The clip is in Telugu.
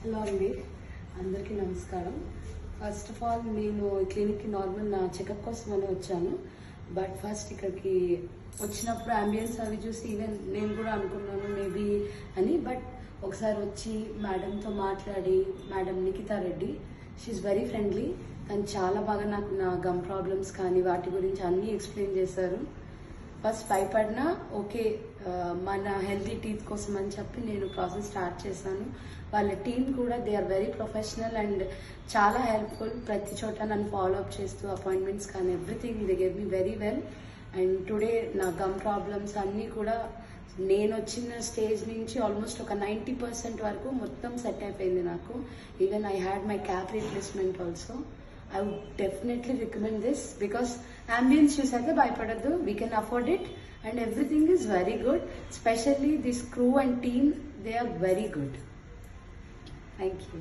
హలో అండి, అందరికీ నమస్కారం. ఫస్ట్ ఆఫ్ ఆల్ నేను ఈ క్లినిక్కి నార్మల్ నా చెకప్ కోసమని వచ్చాను. బట్ ఫస్ట్ ఇక్కడికి వచ్చినప్పుడు అంబియన్స్ అవి చూసి ఈవెన్ నేను కూడా అనుకున్నాను మేబీ అని. బట్ ఒకసారి వచ్చి మేడంతో మాట్లాడి, madam Nikhita Reddy, she very friendly. తను చాలా బాగా నాకు నా గమ్ ప్రాబ్లమ్స్ కానీ వాటి గురించి అన్నీ ఎక్స్ప్లెయిన్ చేశారు. ఫస్ట్ భయపడినా ఓకే, మన హెల్తీ టీత్ కోసం అని చెప్పి నేను ప్రాసెస్ స్టార్ట్ చేశాను. వాళ్ళ టీమ్ కూడా they are very professional and చాలా హెల్ప్ఫుల్. ప్రతి చోట నన్ను ఫాలో అప్ చేస్తూ అపాయింట్మెంట్స్ కానీ everything they gave me very well. And today నా గమ్ ప్రాబ్లమ్స్ అన్నీ కూడా నేను వచ్చిన స్టేజ్ నుంచి ఆల్మోస్ట్ ఒక 90% వరకు మొత్తం సెట్ అయిపోయింది నాకు. Even I had my cap replacement also. I would definitely recommend this because ambience చూసాక భయపడద్దు, we can afford it and everything is very good. Especially this crew and team, they are very good. Thank you.